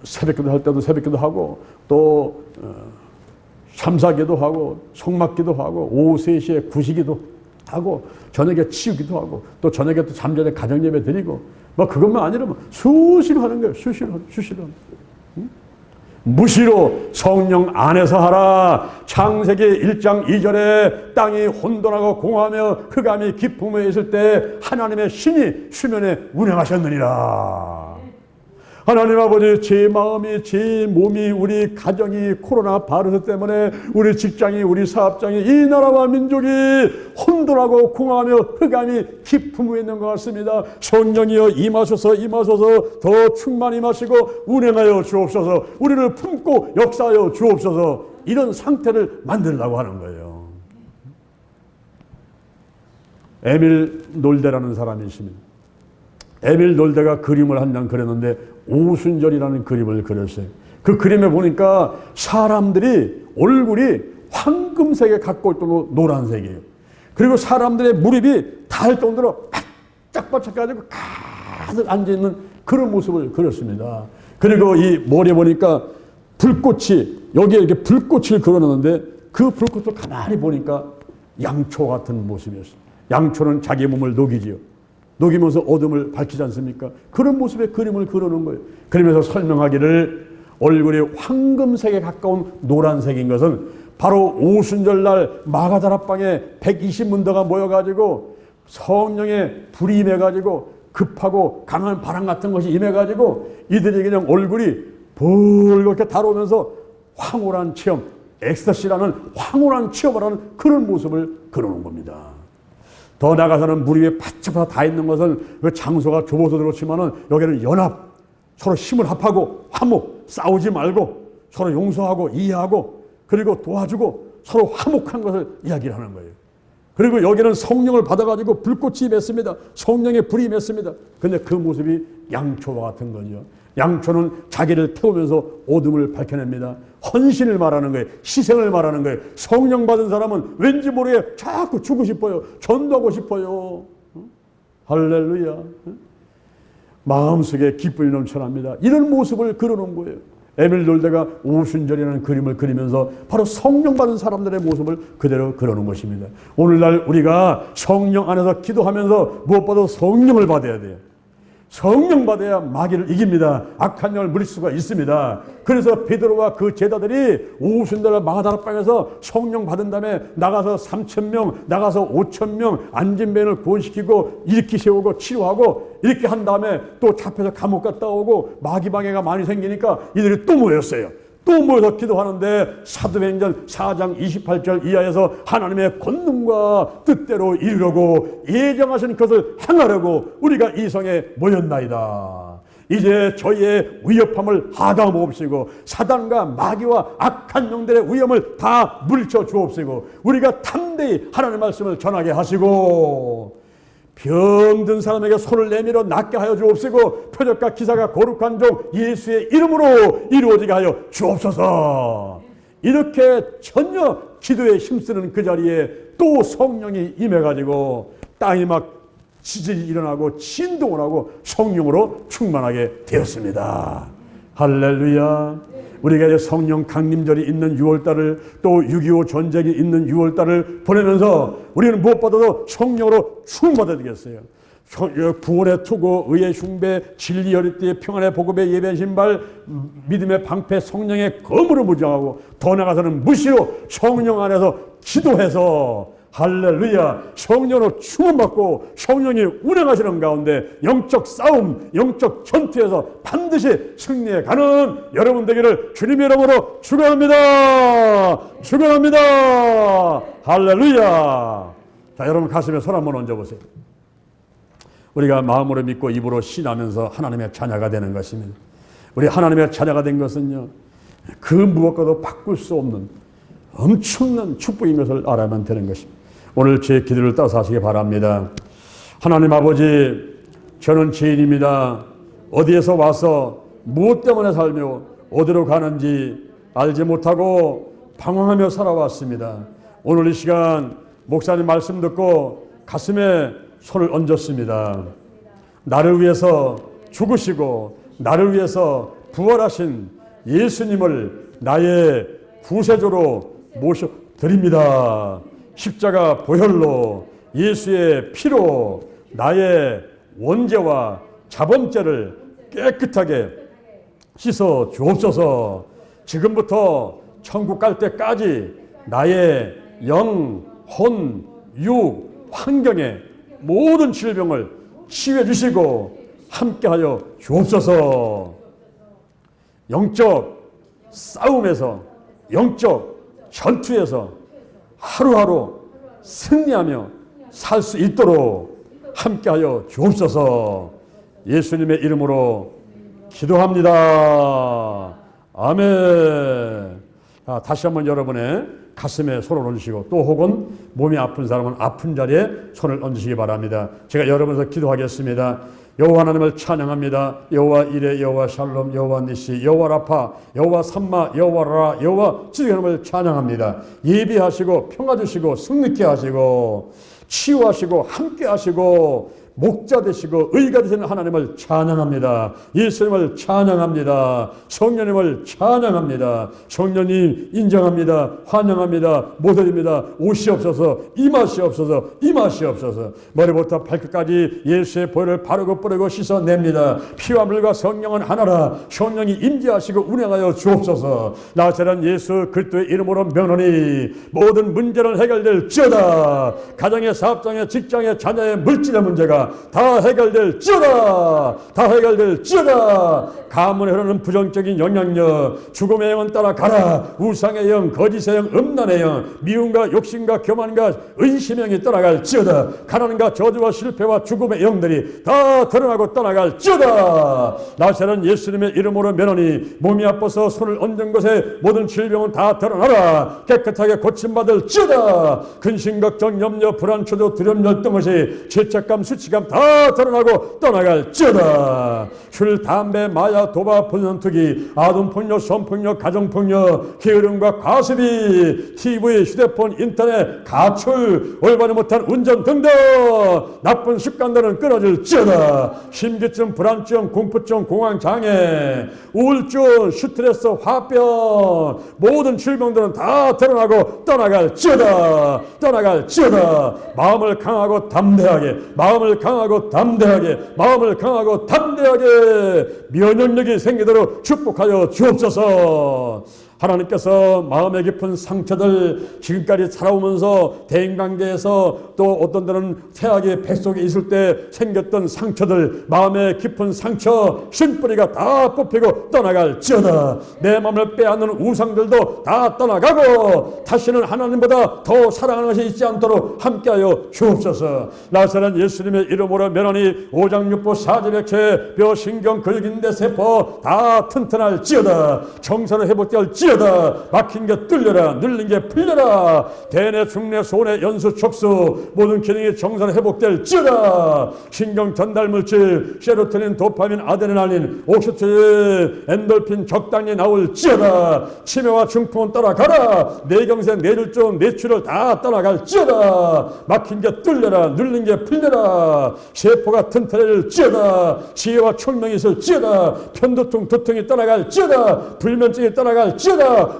[SPEAKER 1] 새벽기도 할 때도 새벽기도 하고 또 삼사기도 하고 성막기도 하고 오후 3시에 구시기도 하고 저녁에 치우기도 하고 또 저녁에 또 잠전에 가정예배 드리고 뭐 그것만 아니라면 수시로 하는 거예요. 수시로. 무시로 성령 안에서 하라. 창세기 1장 2절에 땅이 혼돈하고 공허하며 흑암이 깊음에 있을 때 하나님의 신이 수면에 운행하셨느니라. 하나님 아버지, 제 마음이, 제 몸이, 우리 가정이 코로나 바이러스 때문에 우리 직장이, 우리 사업장이, 이 나라와 민족이 혼돈하고 공허하며 흑암이 깊음에 있는 것 같습니다. 성령이여 임하소서 더 충만히 임하시고 운행하여 주옵소서. 우리를 품고 역사하여 주옵소서. 이런 상태를 만들려고 하는 거예요. 에밀 놀데라는 사람이 있습니다. 에밀 놀데가 그림을 한 장 그렸는데 오순절이라는 그림을 그렸어요. 그 그림에 보니까 사람들이 얼굴이 황금색에 가까울 정도로 노란색이에요. 그리고 사람들의 무릎이 닿을 정도로 바짝바짝해가지고 가득 앉아있는 그런 모습을 그렸습니다. 그리고 이 머리에 보니까 불꽃이, 여기에 이렇게 불꽃을 그려놨는데 그 불꽃을 가만히 보니까 양초 같은 모습이었어요. 양초는 자기 몸을 녹이지요. 녹이면서 어둠을 밝히지 않습니까? 그런 모습의 그림을 그려놓은 거예요. 그러면서 설명하기를 얼굴이 황금색에 가까운 노란색인 것은 바로 오순절날 마가다락방에 120문더가 모여가지고 성령의 불이 임해가지고 급하고 강한 바람 같은 것이 임해가지고 이들이 그냥 얼굴이 벌겋게 달아오면서 황홀한 체험, 엑스타시라는 황홀한 체험을 하는 그런 모습을 그려놓은 겁니다. 더 나아가서는 물 위에 바짝바짝 다 있는 것은 그 장소가 좁아서 그렇지만은 여기는 연합, 서로 힘을 합하고 화목, 싸우지 말고 서로 용서하고 이해하고 그리고 도와주고 서로 화목한 것을 이야기를 하는 거예요. 그리고 여기는 성령을 받아가지고 불꽃이 맺습니다. 성령의 불이 맺습니다. 근데 그 모습이 양초와 같은 거죠. 양초는 자기를 태우면서 어둠을 밝혀냅니다. 헌신을 말하는 거예요. 희생을 말하는 거예요. 성령 받은 사람은 왠지 모르게 자꾸 주고 싶어요. 전도하고 싶어요. 할렐루야. 마음속에 기쁨이 넘쳐납니다. 이런 모습을 그려놓은 거예요. 에밀 돌데가 오순절이라는 그림을 그리면서 바로 성령 받은 사람들의 모습을 그대로 그려놓은 것입니다. 오늘날 우리가 성령 안에서 기도하면서 무엇보다 성령을 받아야 돼요. 성령 받아야 마귀를 이깁니다. 악한 영을 물릴 수가 있습니다. 그래서 베드로와 그 제자들이 오순절 마가다락방에서 성령 받은 다음에 나가서 3,000명, 나가서 5,000명 앉은 뱀을 구원시키고 일으키 세우고 치료하고 이렇게 한 다음에 또 잡혀서 감옥 갔다 오고 마귀 방해가 많이 생기니까 이들이 또 모였어요. 또 모여서 기도하는데 사도행전 4장 28절 이하에서 하나님의 권능과 뜻대로 이루려고 예정하신 것을 행하려고 우리가 이 성에 모였나이다. 이제 저희의 위협함을 하다못시고 사단과 마귀와 악한 영들의 위험을 다 물리쳐 주옵시고 우리가 담대히 하나님의 말씀을 전하게 하시고 병든 사람에게 손을 내밀어 낫게 하여 주옵시고 표적과 기사가 거룩한 종 예수의 이름으로 이루어지게 하여 주옵소서. 이렇게 전혀 기도에 힘쓰는 그 자리에 또 성령이 임해가지고 땅이 막 지진이 일어나고 진동을 하고 성령으로 충만하게 되었습니다. 할렐루야. 우리가 이제 성령 강림절이 있는 6월달을 또 6.25 전쟁이 있는 6월달을 보내면서 우리는 무엇보다도 성령으로 충만받아야 되겠어요. 구원의 투구, 의의 흉배, 진리 여리띠, 평안의 복음의 예배 신발, 믿음의 방패, 성령의 검으로 무장하고 더 나아가서는 무시로 성령 안에서 기도해서 할렐루야 성령으로 충만받고 성령이 운행하시는 가운데 영적 싸움, 영적 전투에서 반드시 승리해 가는 여러분 되기를 주님의 이름으로 축원합니다. 축원합니다. 할렐루야. 자, 여러분 가슴에 손 한번 얹어보세요. 우리가 마음으로 믿고 입으로 신하면서 하나님의 자녀가 되는 것입니다. 우리 하나님의 자녀가 된 것은요 그 무엇과도 바꿀 수 없는 엄청난 축복인 것을 알아야만 되는 것입니다. 오늘 제 기도를 따라서 하시기 바랍니다. 하나님 아버지, 저는 죄인입니다. 어디에서 와서 무엇 때문에 살며 어디로 가는지 알지 못하고 방황하며 살아왔습니다. 오늘 이 시간 목사님 말씀 듣고 가슴에 손을 얹었습니다. 나를 위해서 죽으시고 나를 위해서 부활하신 예수님을 나의 구세주로 모셔드립니다. 십자가 보혈로 예수의 피로 나의 원죄와 자범죄를 깨끗하게 씻어 주옵소서. 지금부터 천국 갈 때까지 나의 영, 혼, 육, 환경의 모든 질병을 치유해 주시고 함께하여 주옵소서. 영적 싸움에서, 영적 전투에서 하루하루 승리하며 살 수 있도록 함께하여 주옵소서. 예수님의 이름으로 기도합니다. 아멘. 다시 한번 여러분의 가슴에 손을 얹으시고 또 혹은 몸이 아픈 사람은 아픈 자리에 손을 얹으시기 바랍니다. 제가 여러분에서 기도하겠습니다. 여호와 하나님을 찬양합니다. 여호와 이레, 여호와 샬롬, 여호와 니시, 여호와 라파, 여호와 삼마, 여호와 라, 여호와 지금 하나님을 찬양합니다. 예비하시고 평화 주시고 승리케 하시고 치유하시고 함께 하시고 목자 되시고 의가 되시는 하나님을 찬양합니다. 예수님을 찬양합니다. 성령님을 찬양합니다. 성령님 인정합니다. 환영합니다. 모델입니다. 오시옵소서, 임하시옵소서, 임하시옵소서. 머리부터 발끝까지 예수의 보혈을 바르고 뿌리고 씻어냅니다. 피와 물과 성령은 하나라. 성령이 임재하시고 운행하여 주옵소서. 나사렛 예수 그리스도의 이름으로 명하니 모든 문제는 해결될지어다. 가정의, 사업장의, 직장의, 자녀의, 물질의 문제가 다 해결될지어다. 다 해결될지어다. 가문에 흐르는 부정적인 영향력, 죽음의 영은 따라가라. 우상의 영, 거짓의 영, 음란의 영, 미움과 욕심과 교만과 의심의 영이 떠나갈지어다. 가난과 저주와 실패와 죽음의 영들이 다 드러나고 떠나갈지어다. 나사렛 예수님의 이름으로 면하니 몸이 아파서 손을 얹은 곳에 모든 질병은 다 드러나라. 깨끗하게 고침받을지어다. 근심, 걱정, 염려, 불안, 초조, 두려움, 열등 것이 죄책감, 수치감 다 드러나고 떠나갈지어다. 술, 담배, 마약, 도박, 본연투기, 아동폭력, 성폭력, 가정폭력, 게으름과 과습이, TV, 휴대폰, 인터넷, 가출, 올바르 못한 운전 등등 나쁜 습관들은 끊어질지어다. 심기증, 불안증, 공포증, 공황장애, 우울증, 스트레스, 화병, 모든 질병들은 다 드러나고 떠나갈지어다. 떠나갈지어다. 마음을 강하고 담대하게, 마음을 강하고 담대하게, 마음을 강하고 담대하게 면역력이 생기도록 축복하여 주옵소서. 하나님께서 마음의 깊은 상처들, 지금까지 살아오면서 대인관계에서 또 어떤 데는 태아의 뱃속에 있을 때 생겼던 상처들, 마음의 깊은 상처, 신뿌리가 다 뽑히고 떠나갈지어다. 내 마음을 빼앗는 우상들도 다 떠나가고 다시는 하나님보다 더 사랑하는 것이 있지 않도록 함께하여 주옵소서. 나사렛 예수님의 이름으로 면하니 오장육부 사지백체 뼈 신경 근육인대 세포 다 튼튼할지어다. 정서를 회복될지어다. 막힌 게 뚫려라. 눌린 게 풀려라. 대뇌, 중뇌, 소뇌, 연수, 촉수 모든 기능이 정상 회복될지어다. 신경 전달 물질 세로토닌, 도파민, 아드레날린, 옥시토신, 엔돌핀 적당히 나올지어다. 치매와 중풍은 떠나가라. 뇌경색, 뇌졸중, 뇌출혈 다 떠나갈지어다. 막힌 게 뚫려라. 눌린 게 풀려라. 세포가 튼튼해질지어다. 지혜와 총명이 있을지어다. 편두통, 두통이 떠나갈지어다. 불면증이 떠나갈지어다.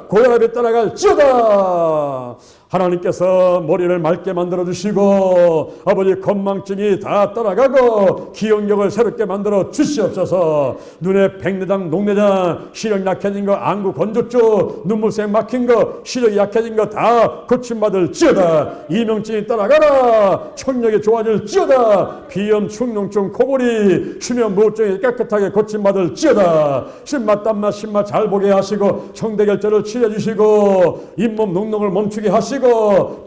[SPEAKER 1] 고혈압이 떠나갈지어다. 하나님께서 머리를 맑게 만들어 주시고 아버지 건망증이 다 떠나가고 기억력을 새롭게 만들어 주시옵소서. 눈에 백내장, 녹내장, 시력 약해진 거, 안구 건조증, 눈물샘 막힌 거, 시력이 약해진 거 다 고침받을지어다. 이명증이 떠나가라. 청력이 좋아질지어다. 비염, 축농증, 코골이, 수면 무호증이 깨끗하게 고침받을지어다. 신맛, 땀맛, 신맛 잘 보게 하시고 성대결절을 치료해 주시고 잇몸 농농을 멈추게 하시고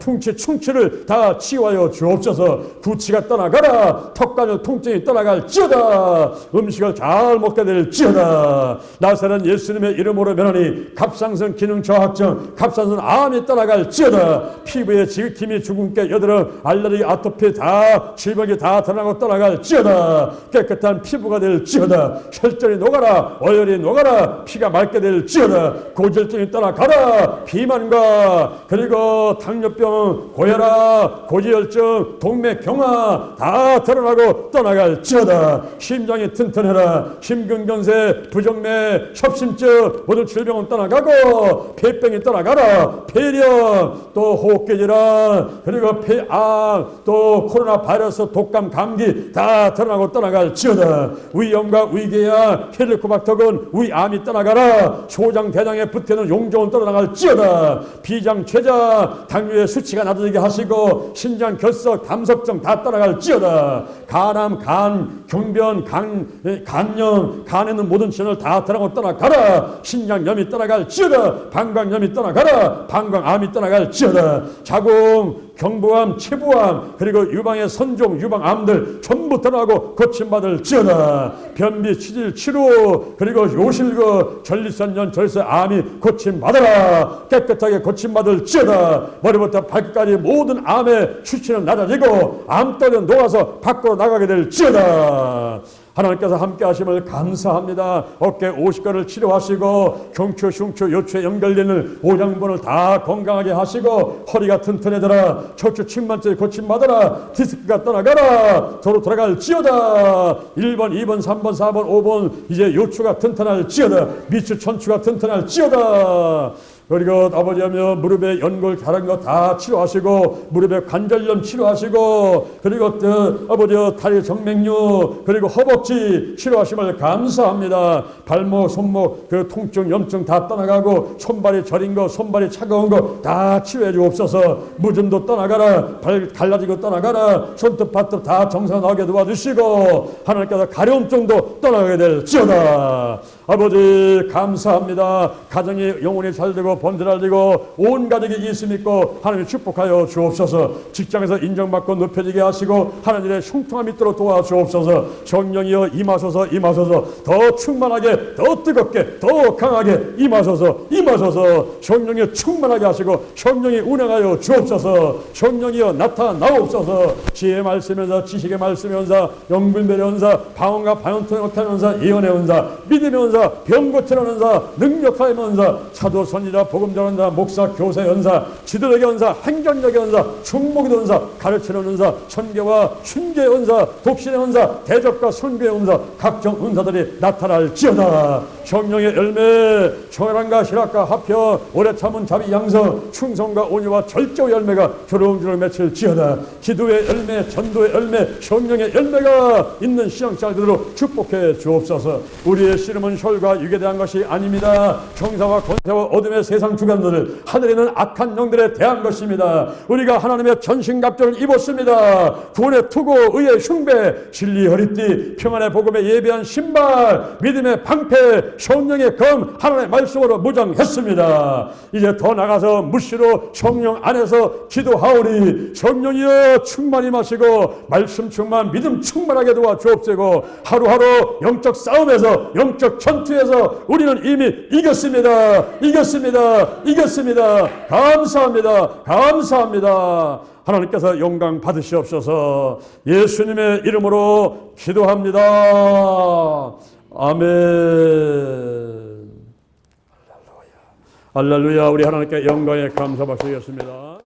[SPEAKER 1] 풍치, 충치를 다 치유하여 주옵소서. 구치가 떠나가라. 턱관절 통증이 떠나갈지어다. 음식을 잘 먹게 될지어다. 나사렛 예수님의 이름으로 면하니 갑상선 기능 저하증, 갑상선 암이 떠나갈지어다. 피부의 지극힘이, 주근깨, 여드름, 알레르기, 아토피 다 질병이 다 드러나고 떠나갈지어다. 깨끗한 피부가 될지어다. 혈전이 녹아라. 어혈이 녹아라. 피가 맑게 될지어다. 고지혈증이 떠나가라. 비만과 그리고 당뇨병, 고혈압, 고지혈증, 동맥경화 다 드러나고 떠나갈지어다. 심장이 튼튼해라. 심근경색, 부정맥, 협심증 모든 질병은 떠나가고 폐병이 떠나가라. 폐렴, 또 호흡기 질환, 그리고 폐암, 또 코로나 바이러스, 독감, 감기 다 드러나고 떠나갈지어다. 위염과 위궤양, 헬리코박터균, 위암이 떠나가라. 소장, 대장에 붙어있는 용종은 떠나갈지어다. 비장, 췌장, 당뇨의 수치가 낮아지게 하시고 신장, 결석, 담석증 다 떠나갈지어다. 간암, 간, 경변, 간염, 간에 있는 모든 질환을 다 떠나고 떠나가라. 신장염이 떠나갈지어다. 방광염이 떠나가라. 방광암이 떠나갈지어다. 자궁, 경부암, 체부암, 그리고 유방의 선종, 유방암들 전부 떠나고 고침받을지어다. 변비, 치질, 치루, 그리고 요실그, 전립선염, 절세암이 고침받아라. 깨끗하게 고침받을지어다. 머리부터 발끝까지 모든 암의 수치는 낮아지고 암덩이는 녹아서 밖으로 나가게 될지어다. 하나님께서 함께 하심을 감사합니다. 어깨 50개를 치료하시고 경추, 흉추, 요추에 연결되는 오장본을 다 건강하게 하시고 허리가 튼튼해져라. 척추 측만증 고침받아라. 디스크가 떠나가라. 저로 돌아갈 지어다. 1번, 2번, 3번, 4번, 5번 이제 요추가 튼튼할 지어다. 미추, 천추가 튼튼할 지어다. 그리고 아버지하며 무릎에 연골 다른 거 다 치료하시고 무릎에 관절염 치료하시고 그리고 아버지 다리 정맥류 그리고 허벅지 치료하심을 감사합니다. 발목 손목 그 통증 염증 다 떠나가고 손발이 저린 거 손발이 차가운 거 다 치료해 주옵소서. 무좀도 떠나가라. 발 갈라지고 떠나가라. 손톱 발톱 다 정상 나오게 도와주시고 하나님께서 가려움증도 떠나게 될지어다. 아버지 감사합니다. 가정이 영혼이 잘되고 번들어지고 온 가족이 예수 믿고 하나님 축복하여 주옵소서. 직장에서 인정받고 높여지게 하시고 하나님의 흉통함 있도록 도와주옵소서. 성령이여 임하소서 임하소서. 더 충만하게 더 뜨겁게 더 강하게 임하소서 임하소서. 성령이 충만하게 하시고 성령이 운행하여 주옵소서. 성령이여 나타나옵소서. 지혜의 말씀면서 지식의 말씀면서 영분별의 은사 방언과 방언통역의 은사 예언의 은사 믿음의 은사 병 고치는 은사 능력하의 은사 사도 선지자 복음 전하는 자 목사 교사 연사 지도력의 은사 행정력의 은사 충목의 은사 가르치는 은사 선교와 순교의 은사 독신의 은사 대적과 선교의 은사 각종 은사들이 나타날지어다. 성령의 열매 청혈함과 희락과 합혀 오래 참은 자비 양성 충성과 온유와 절제의 열매가 조롱조롱 맺힐지어다. 기도의 열매 전도의 열매 성령의 열매가 있는 신앙자들로 축복해 주옵소서. 우리의 씨름은 혈과 육에 대한 것이 아닙니다. 정사와 권세와 어둠의 세상 주관들을 하늘에 있는 악한 영들에 대한 것입니다. 우리가 하나님의 전신갑주를 입었습니다. 구원의 투구 의의 흉배 진리 허리띠 평안의 복음에 예비한 신발 믿음의 방패 성령의 검 하나님의 말씀으로 무장했습니다. 이제 더 나가서 무시로 성령 안에서 기도하오니 성령이여 충만히 마시고 말씀 충만 믿음 충만하게 도와주옵시고 하루하루 영적 싸움에서 영적 전투에서 우리는 이미 이겼습니다. 이겼습니다. 감사합니다. 감사합니다. 하나님께서 영광 받으시옵소서. 예수님의 이름으로 기도합니다. 아멘. 할렐루야. 우리 하나님께 영광의 감사 박수드리겠습니다.